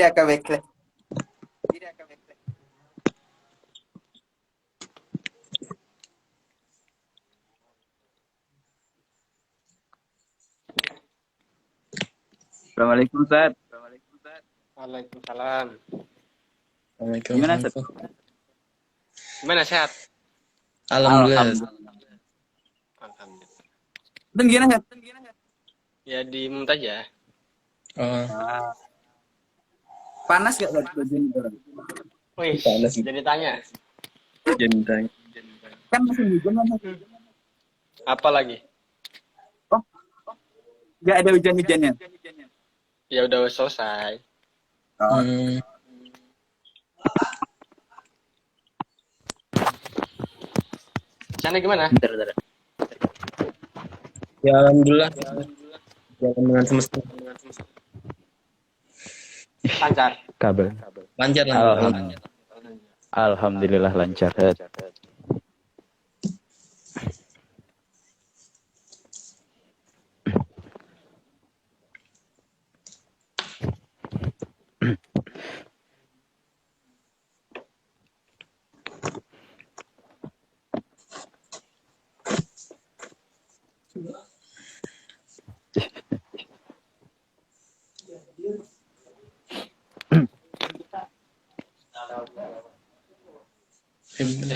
Bekle. Assalamualaikum, Ustaz. Waalaikumsalam. Gimana, Ustaz? Gimana, sehat? Alhamdulillah. Alhamdulillah. Dan gimana, Hat? Ya di Muntaja. Panas gak hujan sekarang? Wih, Panas. jadi tanya. Jentang. Kan masih hujan kan? Hat? Apa lagi? Oh, gak ada hujan-hujannya. Ya udah selesai. Oh. Sana gimana? Bentar. Ya alhamdulillah. Jalan dengan semesta. Lancar. Kabel. Lancar. Alhamdulillah lancar.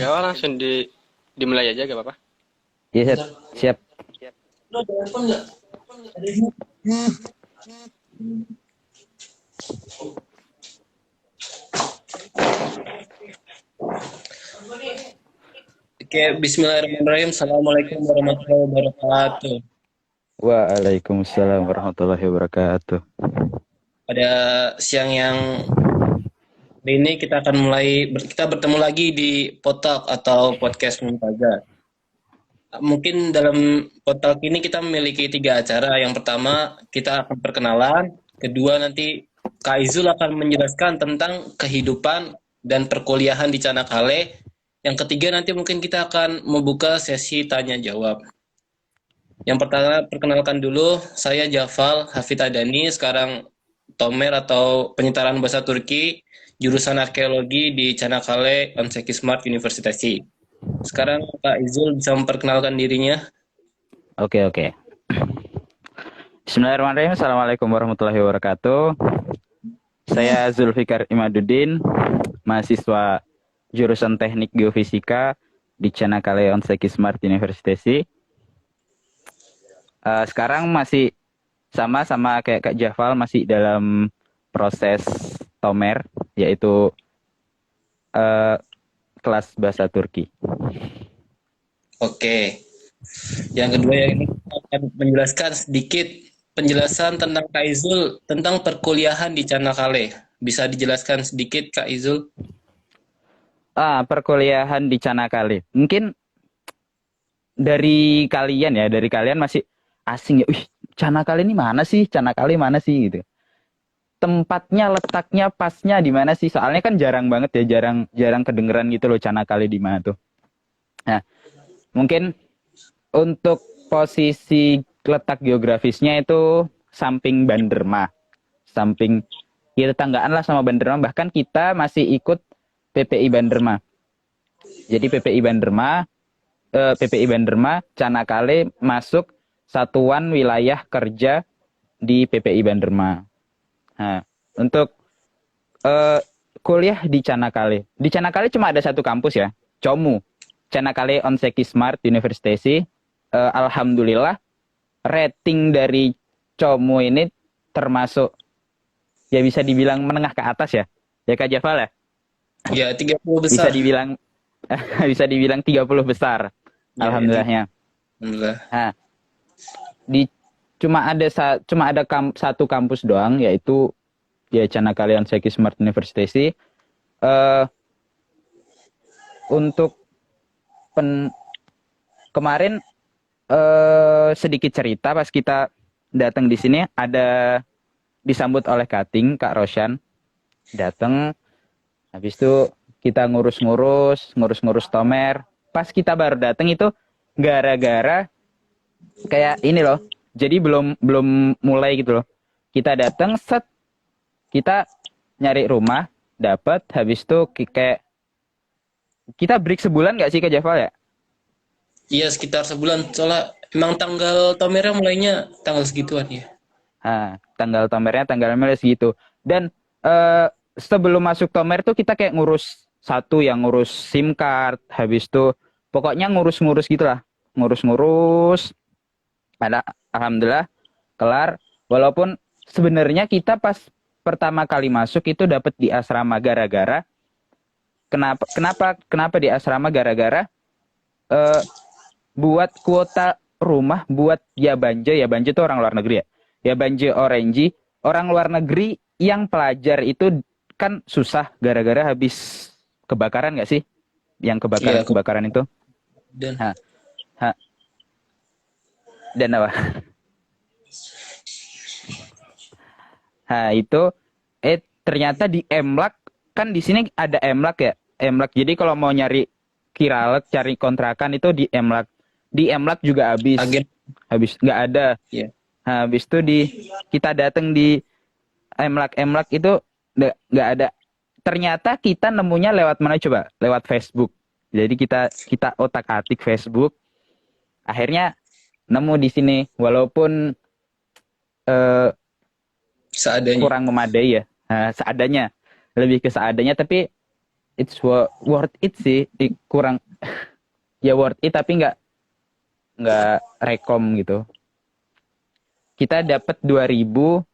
Ya langsung dimulai aja gak apa-apa. Iya, siap. Oke, bismillahirrahmanirrahim. Assalamualaikum warahmatullahi wabarakatuh. Waalaikumsalam warahmatullahi wabarakatuh. Pada siang yang hari ini kita bertemu lagi di Potalk atau podcast Muntaja. Mungkin dalam Potalk ini kita memiliki 3 acara. Yang pertama kita akan perkenalan, kedua nanti Kak Izul akan menjelaskan tentang kehidupan dan perkuliahan di Canakkale. Yang ketiga nanti mungkin kita akan membuka sesi tanya jawab. Yang pertama perkenalkan dulu, saya Jafal Hafid Adani, sekarang Tomer atau penyetaraan bahasa Turki, jurusan arkeologi di Canakkale Onseki Smart University. Sekarang Kak Izul bisa memperkenalkan dirinya. Oke. Bismillahirrahmanirrahim. Assalamualaikum warahmatullahi wabarakatuh. Saya Zulfikar Imaduddin, mahasiswa jurusan Teknik Geofisika di Canakkale Onseki Smart University. Sekarang masih sama kayak Kak Jafal, masih dalam proses Tomer, yaitu kelas bahasa Turki. Oke. Yang kedua yang ini akan menjelaskan sedikit penjelasan tentang Kak Izul tentang perkuliahan di Canakkale. Bisa dijelaskan sedikit Kak Izul? Perkuliahan di Canakkale. Mungkin dari kalian masih asing ya. Canakkale ini mana sih? Canakkale mana sih gitu. Tempatnya, letaknya, pasnya di mana sih? Soalnya kan jarang banget ya, jarang kedengeran gitu loh Canakkale di mana tuh. Nah, mungkin untuk posisi letak geografisnya itu samping Banderma. Samping ya tetanggaan lah sama Banderma, bahkan kita masih ikut PPI Banderma. Jadi PPI Banderma Canakkale masuk satuan wilayah kerja di PPI Banderma. Nah, untuk kuliah di Canakkale. Di Canakkale cuma ada satu kampus ya, COMU, Canakkale Onseki Smart University. Alhamdulillah rating dari COMU ini termasuk ya bisa dibilang menengah ke atas ya. Ya Kak Jafal ya? Ya, 30 besar. Bisa dibilang 30 besar. Ya, Alhamdulillahnya. Alhamdulillah. Nah, cuma ada satu kampus doang, yaitu ya Canakkale Onseki Smart University. Untuk kemarin sedikit cerita pas kita datang di sini, ada disambut oleh Kating Kak Roshan datang. Habis itu kita ngurus Tomer. Pas kita baru datang itu gara-gara kayak ini loh. Jadi belum mulai gitu loh. Kita datang kita nyari rumah, dapat, habis itu kayak kita break sebulan nggak sih ke Java ya? Iya sekitar sebulan. Soalnya emang tanggal tomernya mulainya tanggal segituan ya. Tanggal tomernya tanggal Maret gitu. Dan sebelum masuk tomer tuh kita kayak ngurus satu yang ngurus SIM card, habis itu pokoknya ngurus-ngurus gitulah. Ngurus-ngurus. Alhamdulillah kelar. Walaupun sebenarnya kita pas pertama kali masuk itu dapat di asrama gara-gara kenapa di asrama gara-gara buat kuota rumah buat Yabanje itu orang luar negeri ya. Yabanje Orange, orang luar negeri yang pelajar itu kan susah gara-gara habis kebakaran nggak sih? Yang Iya, kebakaran itu. dan Ha, ha. Dan apa? Itu ternyata di Emlak kan di sini ada Emlak ya. Emlak. Jadi kalau mau nyari Kiralek, cari kontrakan itu di Emlak. Di Emlak juga agen. habis nggak ada. Iya. Habis itu kita datang di Emlak itu nggak ada. Ternyata kita nemunya lewat mana coba? Lewat Facebook. Jadi kita otak-atik Facebook. Akhirnya nemu di sini walaupun Seadanya. kurang memadai ya. Seadanya. Lebih ke seadanya tapi it's worth it sih. Kurang ya worth it tapi nggak rekom gitu. Kita dapat 2.000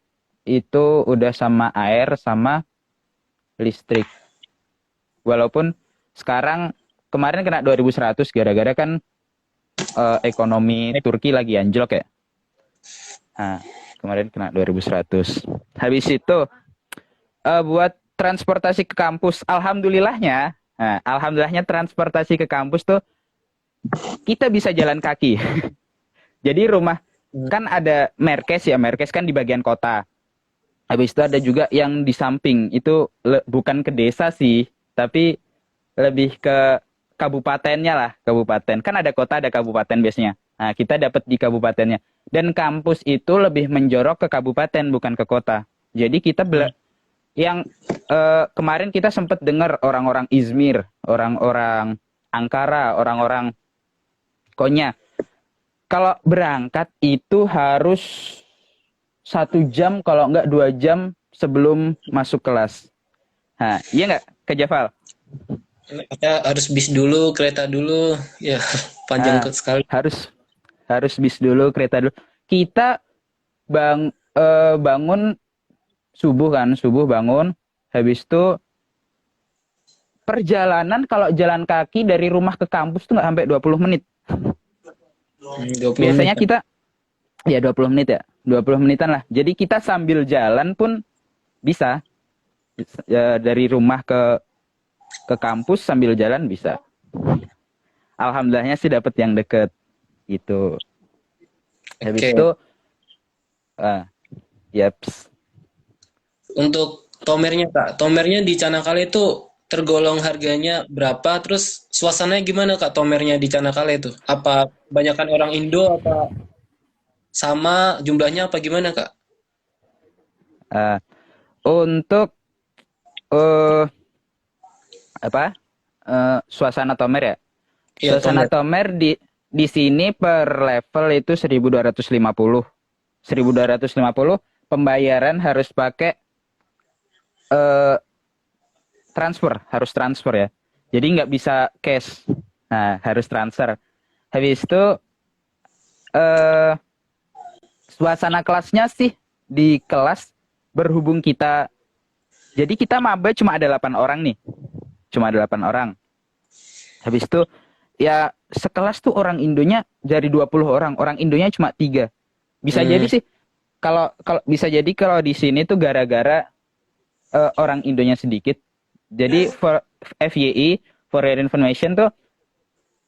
itu udah sama air sama listrik. Walaupun sekarang kemarin kena 2.100 gara-gara kan ekonomi Turki lagi anjlok ya. Kemarin kena 2.100. Habis itu buat transportasi ke kampus, alhamdulillahnya transportasi ke kampus tuh kita bisa jalan kaki. Jadi rumah kan ada Merkes ya, Merkes kan di bagian kota. Habis itu ada juga yang di samping, itu bukan ke desa sih, tapi lebih ke kabupatennya lah, kabupaten. Kan ada kota, ada kabupaten biasanya. Nah, kita dapat di kabupatennya. Dan kampus itu lebih menjorok ke kabupaten, bukan ke kota. Jadi kita yang kemarin kita sempat dengar orang-orang Izmir, orang-orang Ankara, orang-orang Konya. Kalau berangkat itu harus 1 jam, kalau enggak 2 jam sebelum masuk kelas. Iya nggak, Kak Jafal? Kita harus bis dulu, kereta dulu, ya panjang sekali. Harus bis dulu, kereta dulu. Kita bangun subuh bangun, habis itu perjalanan kalau jalan kaki dari rumah ke kampus tuh nggak sampai 20 menit. 20 Biasanya menit. kita ya 20 menit ya. 20 menitan lah. Jadi kita sambil jalan pun bisa. Ya, dari rumah ke kampus sambil jalan bisa. Alhamdulillahnya sih dapat yang deket gitu. Habis Oke. itu yaps. Untuk tomernya Kak, tomernya di Canakale itu tergolong harganya berapa? Terus suasananya gimana Kak tomernya di Canakale itu? Apa banyakan orang Indo apa sama jumlahnya apa gimana Kak? Untuk suasana tomer ya. Iya, Suasana tomer. tomer di sini per level itu 1.250. 1.250 pembayaran harus pakai harus transfer ya. Jadi nggak bisa cash. Nah, harus transfer. Habis itu suasana kelasnya sih di kelas berhubung kita. Jadi kita maba cuma ada 8 orang nih. Cuma ada 8 orang. Habis itu ya sekelas tuh orang Indonya dari 20 orang. Orang Indonya cuma 3. Bisa jadi sih kalau bisa jadi kalau di sini tuh gara-gara orang Indonya sedikit. Jadi for FYI, for your information tuh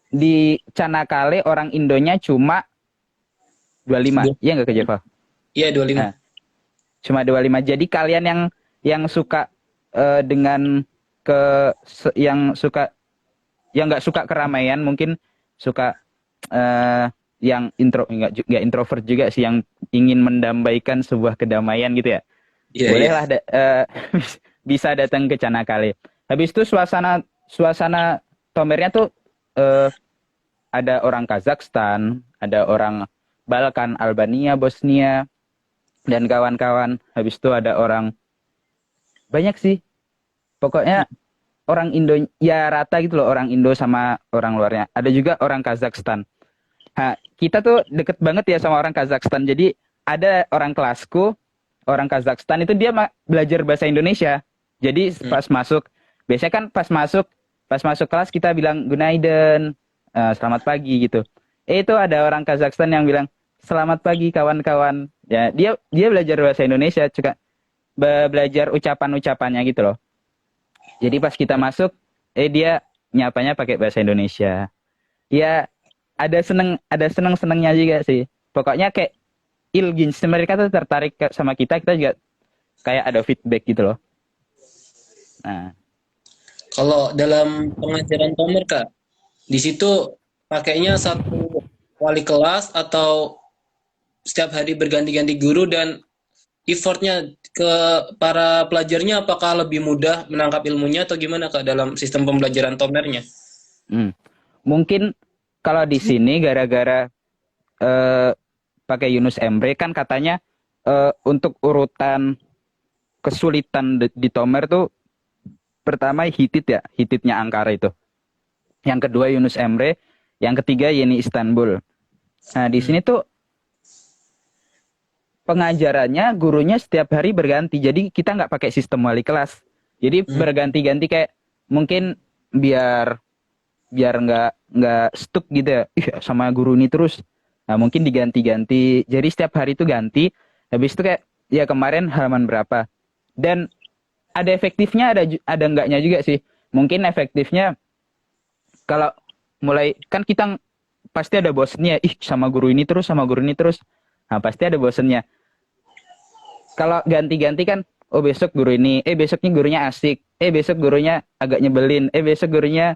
di Canakale orang Indonya cuma 25. Iya nggak Kak Java? Iya, 25. Nah, cuma 25. Jadi kalian yang suka dengan yang nggak suka keramaian, mungkin suka yang nggak introvert juga sih, yang ingin mendambakan sebuah kedamaian gitu ya. Iya, Bolehlah bisa datang ke Çanakkale. Habis itu suasana Tomernya tuh ada orang Kazakhstan, ada orang Balkan, Albania, Bosnia, dan kawan-kawan. Habis itu ada orang banyak sih. Pokoknya orang Indo ya rata gitu loh, orang Indo sama orang luarnya. Ada juga orang Kazakhstan. Nah, kita tuh deket banget ya sama orang Kazakhstan. Jadi ada orang kelasku, orang Kazakhstan itu dia belajar bahasa Indonesia. Jadi pas masuk, biasanya kan pas masuk kelas kita bilang Gunaiden, selamat pagi gitu. Itu ada orang Kazakhstan yang bilang selamat pagi kawan-kawan. Ya, dia belajar bahasa Indonesia juga belajar ucapan-ucapannya gitu loh. Jadi pas kita masuk, dia nyapanya pakai bahasa Indonesia. Ya, ada seneng-senengnya juga sih. Pokoknya kayak ilgins, mereka tuh tertarik sama kita juga kayak ada feedback gitu loh. Nah, Kalau dalam pengajaran Tomer Kak, di situ pakainya satu wali kelas atau setiap hari berganti-ganti guru, dan effortnya ke para pelajarnya apakah lebih mudah menangkap ilmunya atau gimana Kak dalam sistem pembelajaran Tomernya? mungkin kalau di sini gara-gara pakai Yunus Emre kan katanya untuk urutan kesulitan di Tomer tuh pertama Hititnya Ankara itu. Yang kedua Yunus Emre, yang ketiga Yeni Istanbul. Nah, di sini tuh pengajarannya gurunya setiap hari berganti. Jadi kita nggak pakai sistem wali kelas. Jadi berganti-ganti kayak mungkin biar nggak stuck gitu ya. Sama guru ini terus. Nah, mungkin diganti-ganti. Jadi setiap hari itu ganti. Habis itu kayak ya kemarin halaman berapa. Dan ada efektifnya, ada enggaknya juga sih. Mungkin efektifnya kalau mulai kan kita pasti ada bosennya. Sama guru ini terus. Nah, pasti ada bosennya. Kalau ganti-ganti kan, besok guru ini, besoknya gurunya asik, besok gurunya agak nyebelin, besok gurunya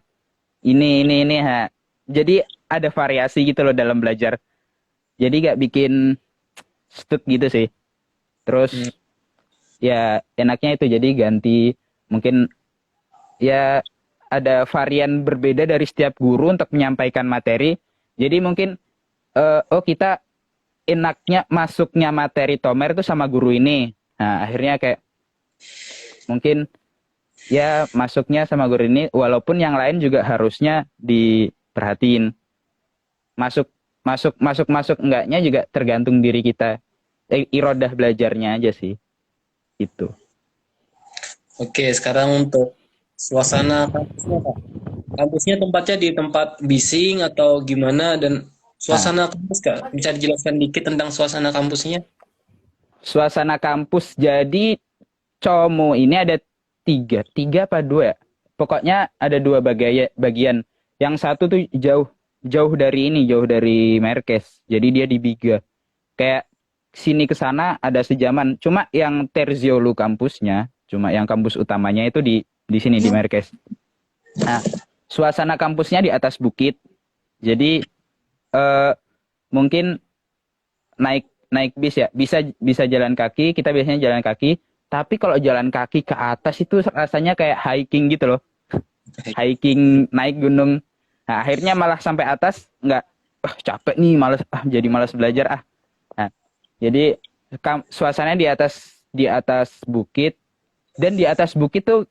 ini. Ha. Jadi ada variasi gitu loh dalam belajar. Jadi gak bikin stuck gitu sih. Terus ya enaknya itu jadi ganti, mungkin ya ada varian berbeda dari setiap guru untuk menyampaikan materi. Jadi mungkin kita enaknya masuknya materi Tomer itu sama guru ini. Nah, akhirnya kayak mungkin ya masuknya sama guru ini, walaupun yang lain juga harusnya diperhatiin. Masuk enggaknya juga tergantung diri kita. Irodah belajarnya aja sih. Itu. Oke, sekarang untuk suasana kampusnya Kak. Kampusnya tempatnya di tempat bising atau gimana, dan suasana kampus Kak, bisa dijelaskan dikit tentang suasana kampusnya? Suasana kampus jadi Como ini ada tiga apa dua ya? Pokoknya ada dua bagian. Yang satu tuh jauh dari Merkes. Jadi dia di Biga. Kayak sini ke sana ada sejaman. Cuma yang Terziolu kampusnya, yang kampus utamanya itu di sini di Merkes. Nah, suasana kampusnya di atas bukit. Jadi mungkin naik bis ya, bisa jalan kaki. Kita biasanya jalan kaki. Tapi kalau jalan kaki ke atas itu rasanya kayak hiking gitu loh. Hiking naik gunung. Nah, akhirnya malah sampai atas nggak, capek nih, jadi malas belajar. Nah, jadi suasananya di atas bukit, dan di atas bukit tuh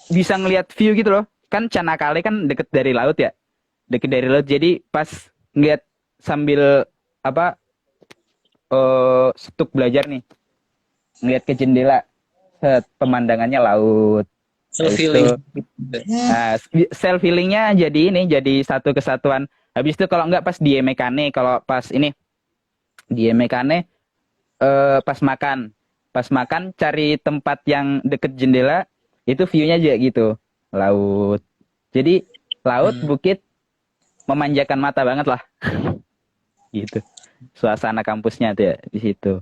bisa ngelihat view gitu loh. Kan Çanakkale kan deket dari laut ya. Jadi pas ngeliat sambil stuk belajar nih, ngeliat ke jendela, pemandangannya laut. Self healing. Nah, self healingnya jadi satu kesatuan. Habis itu kalau enggak pas di Emekane, pas makan cari tempat yang deket jendela, itu view-nya juga gitu, laut. Jadi laut, bukit, memanjakan mata banget lah. Gitu. Suasana kampusnya tuh ya di situ.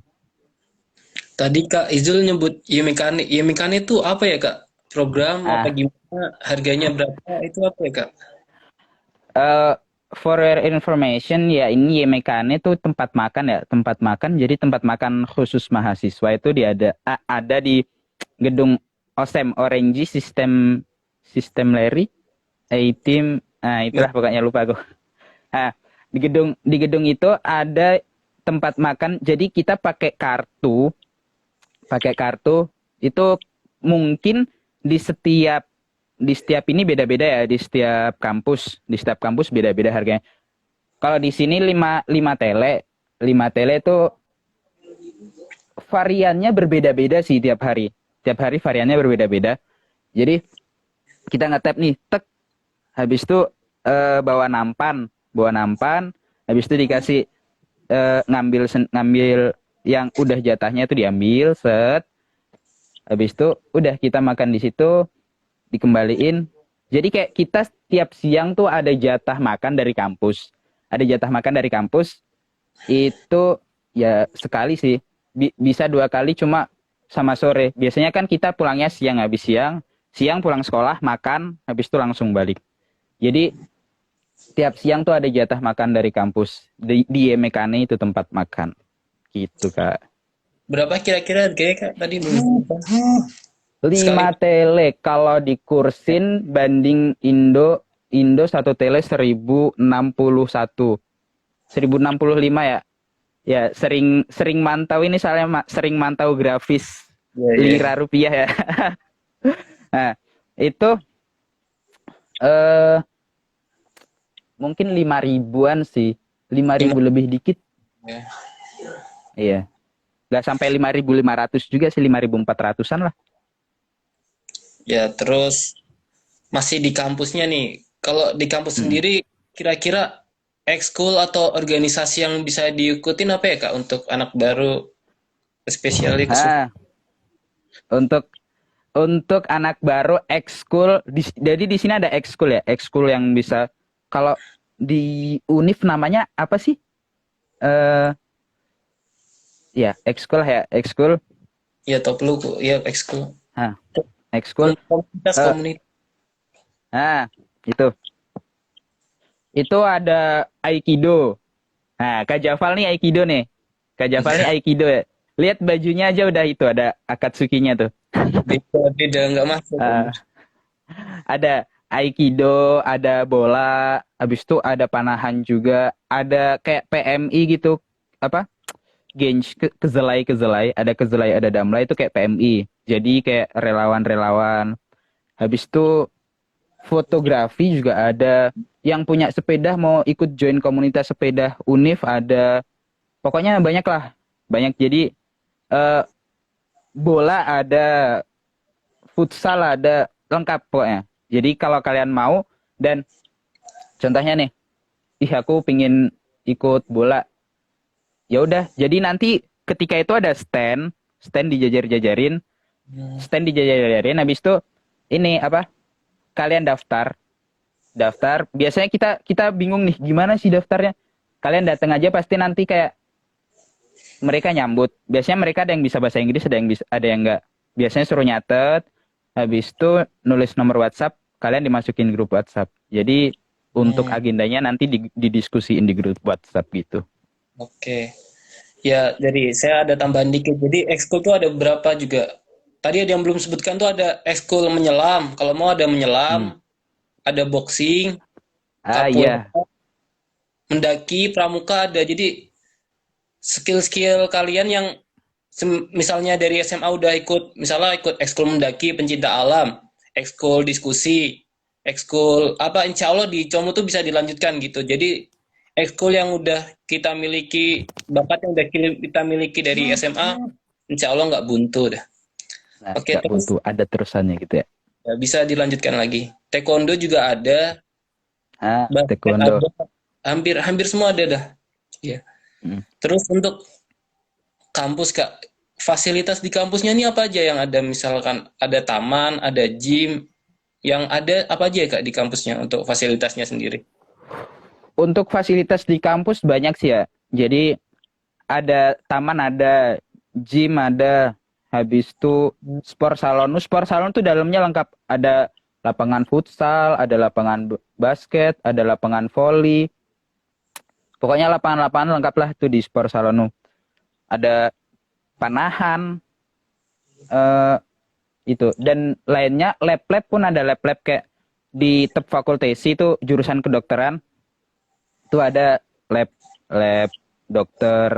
Tadi Kak Izul nyebut Yemekane. Yemekane itu apa ya Kak? Program apa gimana? Harganya berapa? Itu apa ya Kak? For your information ya, ini Yemekane itu tempat makan ya, tempat makan. Jadi tempat makan khusus mahasiswa itu ada di gedung OSEM, Orange System Larry, A-Team, nah itulah pokoknya lupa aku. Nah, di gedung itu ada tempat makan. Jadi kita pakai kartu itu mungkin di setiap ini beda-beda ya, di setiap kampus beda-beda harganya. Kalau di sini 5 tele itu variannya berbeda-beda sih tiap hari. Tiap hari variannya berbeda-beda. Jadi kita nge-tap nih, tek. Habis itu bawa nampan, habis itu dikasih ngambil yang udah jatahnya itu diambil, set. Habis itu udah kita makan di situ, dikembaliin. Jadi kayak kita tiap siang tuh ada jatah makan dari kampus. Itu ya sekali sih. Bisa 2 kali cuma sama sore. Biasanya kan kita pulangnya siang, habis siang pulang sekolah, makan, habis itu langsung balik. Jadi tiap siang tuh ada jatah makan dari kampus. Di Mekane itu tempat makan. Gitu, Kak. Berapa kira-kira harganya, Kak? Tadi belum. 5 tele kalau dikursin banding Indo 1 tele 1061. 1065 ya. Ya, sering mantau ini soalnya sering mantau grafis lira rupiah ya. Nah, itu mungkin 5.000-an sih. 5.000 lebih dikit. Ya. Iya. Nggak sampai 5.500 juga sih, 5.400-an lah. Ya, terus masih di kampusnya nih. Kalau di kampus sendiri, kira-kira ekskul atau organisasi yang bisa diikutin apa ya, Kak, untuk anak baru, spesialis? Untuk anak baru ekskul, jadi di sini ada ekskul ya, ekskul yang bisa. Kalau di Univ namanya apa sih? Ya ekskul ya, ekskul. Ya, top lu, ya ekskul. Ekskul. Komunitas. Nah, itu ada Aikido. Nah, Kak Jafal nih Aikido nih. Ya. Lihat bajunya aja udah itu ada Akatsuki-nya tuh. Beda nggak masuk. Ada Aikido, ada bola, habis itu ada panahan juga, ada kayak PMI gitu, apa? Genj, kezelai, ada kezelai, ada damlai itu kayak PMI. Jadi kayak relawan-relawan. Habis itu fotografi juga ada. Yang punya sepeda mau ikut join komunitas sepeda Univ ada. Pokoknya banyak lah. Banyak. Jadi bola ada, futsal ada, lengkap pokoknya. Jadi kalau kalian mau, dan contohnya nih, aku pingin ikut bola. Ya udah, jadi nanti ketika itu ada stand dijajarin, habis itu ini apa? Kalian daftar. Biasanya kita bingung nih, gimana sih daftarnya? Kalian datang aja pasti nanti kayak mereka nyambut. Biasanya mereka ada yang bisa bahasa Inggris, ada yang enggak. Biasanya suruh nyatet, habis itu nulis nomor WhatsApp, kalian dimasukin grup WhatsApp. Jadi untuk agendanya nanti didiskusiin di grup WhatsApp gitu. Oke. Ya, jadi saya ada tambahan dikit. Jadi ekskul tuh ada beberapa juga. Tadi ada yang belum sebutkan tuh ada ekskul menyelam. Kalau mau ada menyelam, ada boxing, Iya. mendaki, pramuka ada. Jadi skill-skill kalian yang misalnya dari SMA udah ikut, misalnya ikut ekskul mendaki pencinta alam, ekskul diskusi, ekskul apa, insya Allah di Como tuh bisa dilanjutkan gitu. Jadi ekskul yang udah kita miliki, bakat yang udah kita miliki dari SMA, insya Allah nggak buntu dah. Nah, Oke, terus buntu, ada terusannya gitu ya. Ya, bisa dilanjutkan lagi. Taekwondo juga ada. Taekwondo. Ada. Hampir semua ada dah. Ya. Terus untuk kampus, Kak, fasilitas di kampusnya ini apa aja yang ada? Misalkan ada taman, ada gym, yang ada apa aja ya, Kak, di kampusnya untuk fasilitasnya sendiri? Untuk fasilitas di kampus banyak sih ya. Jadi ada taman, ada gym, ada, habis itu sport salon. Sport salon tuh dalamnya lengkap. Ada lapangan futsal, ada lapangan basket, ada lapangan volley. Pokoknya lapangan-lapangan lengkap lah tuh di sport salon. Ada panahan, itu. Dan lainnya lab-lab pun ada lab-lab kayak di TEP Fakultesi itu jurusan kedokteran. Itu ada lab dokter,